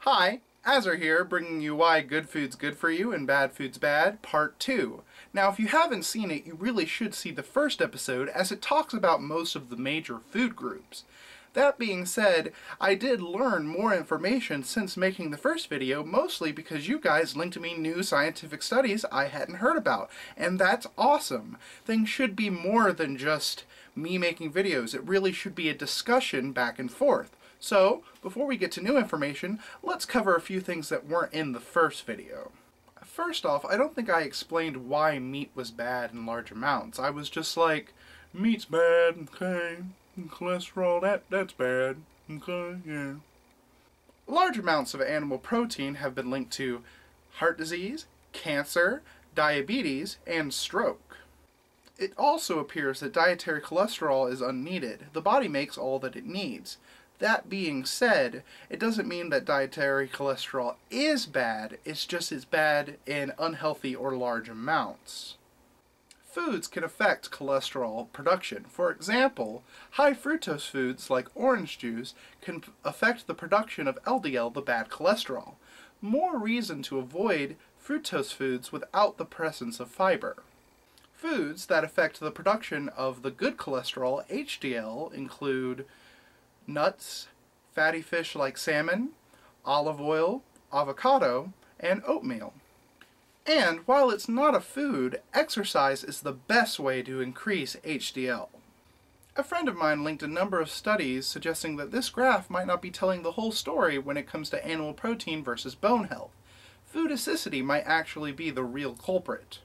Hi, Azar here, bringing you Why Good Food's Good For You and Bad Food's Bad, Part 2. Now, if you haven't seen it, you really should see the first episode, as it talks about most of the major food groups. That being said, I did learn more information since making the first video, mostly because you guys linked me new scientific studies I hadn't heard about, and that's awesome. Things should be more than just me making videos. It really should be a discussion back and forth. So, before we get to new information, let's cover a few things that weren't in the first video. First off, I don't think I explained why meat was bad in large amounts. I was just like, meat's bad, okay, cholesterol, that's bad, okay, yeah. Large amounts of animal protein have been linked to heart disease, cancer, diabetes, and stroke. It also appears that dietary cholesterol is unneeded. The body makes all that it needs. That being said, it doesn't mean that dietary cholesterol is bad, it's just it's bad in unhealthy or large amounts. Foods can affect cholesterol production. For example, high fructose foods like orange juice can affect the production of LDL, the bad cholesterol. More reason to avoid fructose foods without the presence of fiber. Foods that affect the production of the good cholesterol, HDL, include nuts, fatty fish like salmon, olive oil, avocado, and oatmeal. And while it's not a food, exercise is the best way to increase HDL. A friend of mine linked a number of studies suggesting that this graph might not be telling the whole story when it comes to animal protein versus bone health. Food acidity might actually be the real culprit.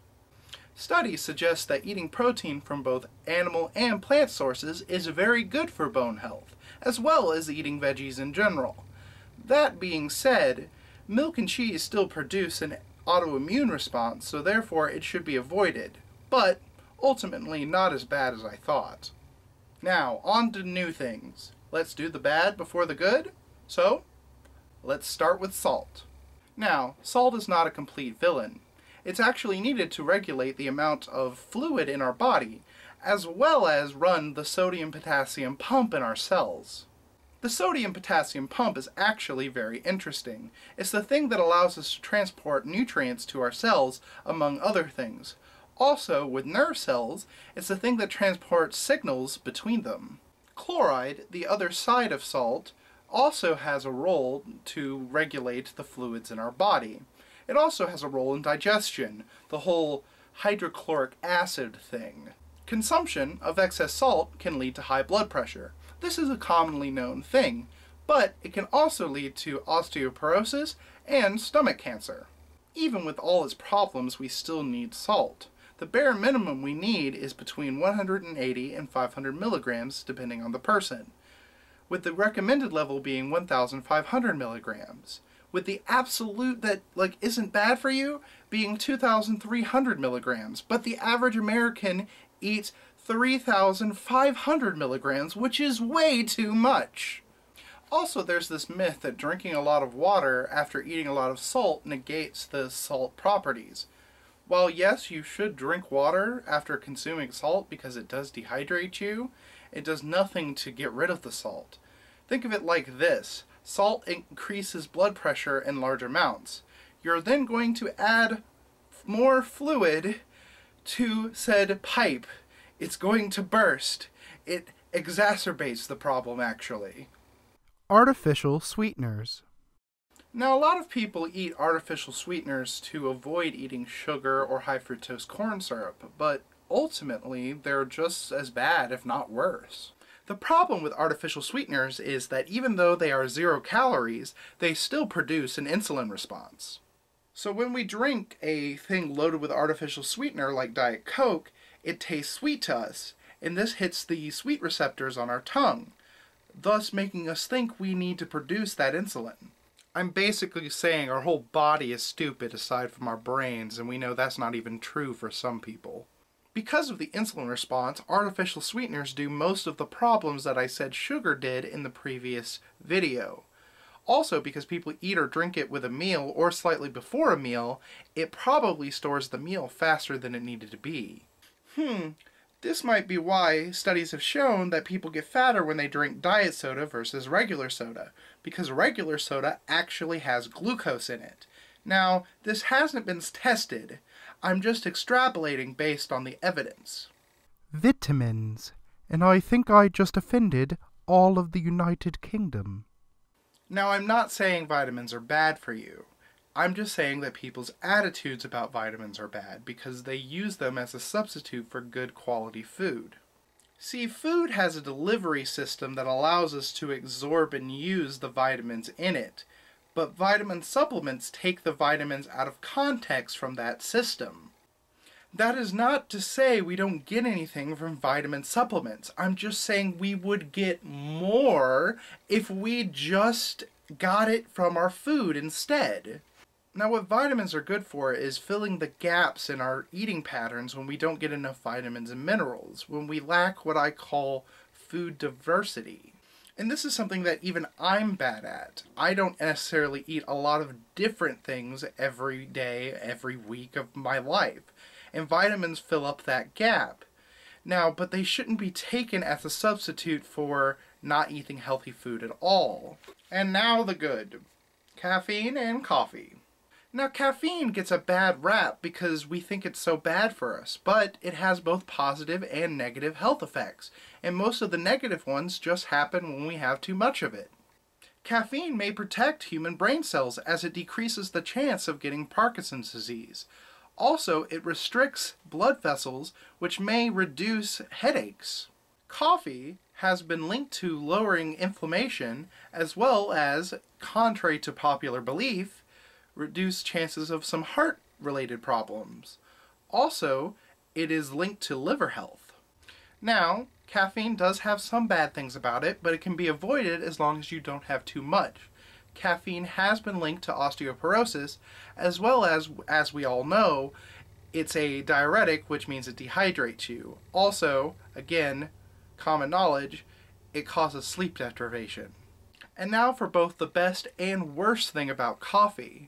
Studies suggest that eating protein from both animal and plant sources is very good for bone health, as well as eating veggies in general. That being said, milk and cheese still produce an autoimmune response, so therefore it should be avoided, but ultimately not as bad as I thought. Now, on to new things. Let's do the bad before the good? So, let's start with salt. Now, salt is not a complete villain. It's actually needed to regulate the amount of fluid in our body, as well as run the sodium-potassium pump in our cells. The sodium-potassium pump is actually very interesting. It's the thing that allows us to transport nutrients to our cells, among other things. Also, with nerve cells, it's the thing that transports signals between them. Chloride, the other side of salt, also has a role to regulate the fluids in our body. It also has a role in digestion, the whole hydrochloric acid thing. Consumption of excess salt can lead to high blood pressure. This is a commonly known thing, but it can also lead to osteoporosis and stomach cancer. Even with all its problems, we still need salt. The bare minimum we need is between 180 and 500 milligrams, depending on the person, with the recommended level being 1,500 milligrams. With the absolute that isn't bad for you being 2,300 milligrams, but the average American eats 3,500 milligrams, which is way too much. Also, there's this myth that drinking a lot of water after eating a lot of salt negates the salt properties. While yes, you should drink water after consuming salt because it does dehydrate you, it does nothing to get rid of the salt. Think of it like this. Salt increases blood pressure in large amounts. You're then going to add more fluid to said pipe. It's going to burst. It exacerbates the problem, actually. Artificial sweeteners. Now, a lot of people eat artificial sweeteners to avoid eating sugar or high fructose corn syrup, but ultimately they're just as bad, if not worse. The problem with artificial sweeteners is that even though they are 0 calories, they still produce an insulin response. So when we drink a thing loaded with artificial sweetener like Diet Coke, it tastes sweet to us, and this hits the sweet receptors on our tongue, thus making us think we need to produce that insulin. I'm basically saying our whole body is stupid aside from our brains, and we know that's not even true for some people. Because of the insulin response, artificial sweeteners do most of the problems that I said sugar did in the previous video. Also, because people eat or drink it with a meal or slightly before a meal, it probably stores the meal faster than it needed to be. This might be why studies have shown that people get fatter when they drink diet soda versus regular soda, because regular soda actually has glucose in it. Now, this hasn't been tested. I'm just extrapolating based on the evidence. Vitamins. And I think I just offended all of the United Kingdom. Now, I'm not saying vitamins are bad for you. I'm just saying that people's attitudes about vitamins are bad because they use them as a substitute for good quality food. See, food has a delivery system that allows us to absorb and use the vitamins in it, but vitamin supplements take the vitamins out of context from that system. That is not to say we don't get anything from vitamin supplements. I'm just saying we would get more if we just got it from our food instead. Now, what vitamins are good for is filling the gaps in our eating patterns when we don't get enough vitamins and minerals, when we lack what I call food diversity. And this is something that even I'm bad at. I don't necessarily eat a lot of different things every day, every week of my life. And vitamins fill up that gap. Now, but they shouldn't be taken as a substitute for not eating healthy food at all. And now the good. Caffeine and coffee. Now, caffeine gets a bad rap because we think it's so bad for us, but it has both positive and negative health effects, and most of the negative ones just happen when we have too much of it. Caffeine may protect human brain cells as it decreases the chance of getting Parkinson's disease. Also, it restricts blood vessels, which may reduce headaches. Coffee has been linked to lowering inflammation, as well as, contrary to popular belief, reduce chances of some heart-related problems. Also, it is linked to liver health. Now, caffeine does have some bad things about it, but it can be avoided as long as you don't have too much. Caffeine has been linked to osteoporosis, as well as we all know, it's a diuretic, which means it dehydrates you. Also, again, common knowledge, it causes sleep deprivation. And now for both the best and worst thing about coffee.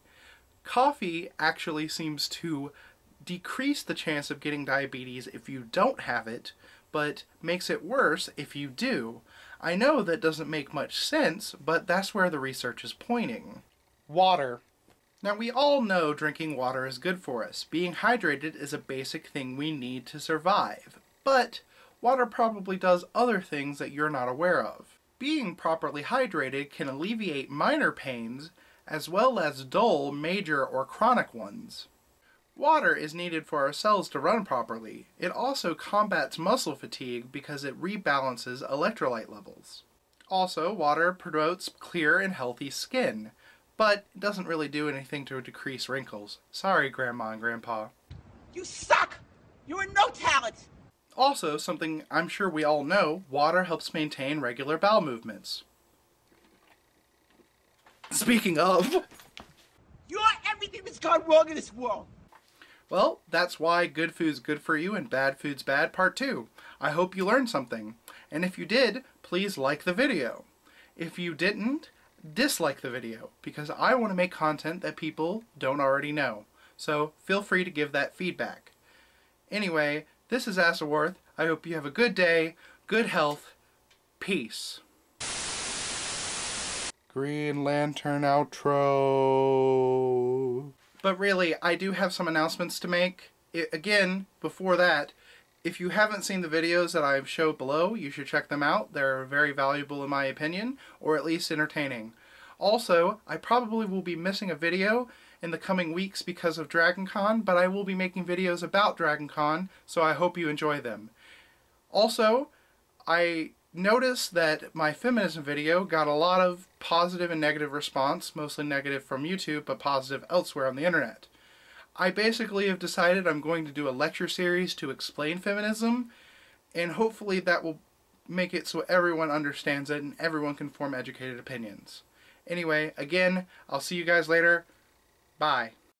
Coffee actually seems to decrease the chance of getting diabetes if you don't have it, but makes it worse if you do. I know that doesn't make much sense, but that's where the research is pointing. Water. Now, we all know drinking water is good for us. Being hydrated is a basic thing we need to survive. But water probably does other things that you're not aware of. Being properly hydrated can alleviate minor pains, as well as dull, major, or chronic ones. Water is needed for our cells to run properly. It also combats muscle fatigue because it rebalances electrolyte levels. Also, water promotes clear and healthy skin, but it doesn't really do anything to decrease wrinkles. Sorry, Grandma and Grandpa. You suck! You're no talent! Also, something I'm sure we all know, water helps maintain regular bowel movements. Speaking of... You're everything that's gone wrong in this world! Well, that's why good food's good for you and bad food's bad, part 2. I hope you learned something. And if you did, please like the video. If you didn't, dislike the video, because I want to make content that people don't already know. So feel free to give that feedback. Anyway, this is Asserworth. I hope you have a good day, good health, peace. Green Lantern outro. But really, I do have some announcements to make. Again, before that, if you haven't seen the videos that I've showed below, you should check them out. They're very valuable in my opinion, or at least entertaining. Also, I probably will be missing a video in the coming weeks because of DragonCon, but I will be making videos about DragonCon, so I hope you enjoy them. Also, I noticed that my feminism video got a lot of positive and negative response, mostly negative from YouTube, but positive elsewhere on the internet. I basically have decided I'm going to do a lecture series to explain feminism, and hopefully that will make it so everyone understands it and everyone can form educated opinions. Anyway, again, I'll see you guys later. Bye.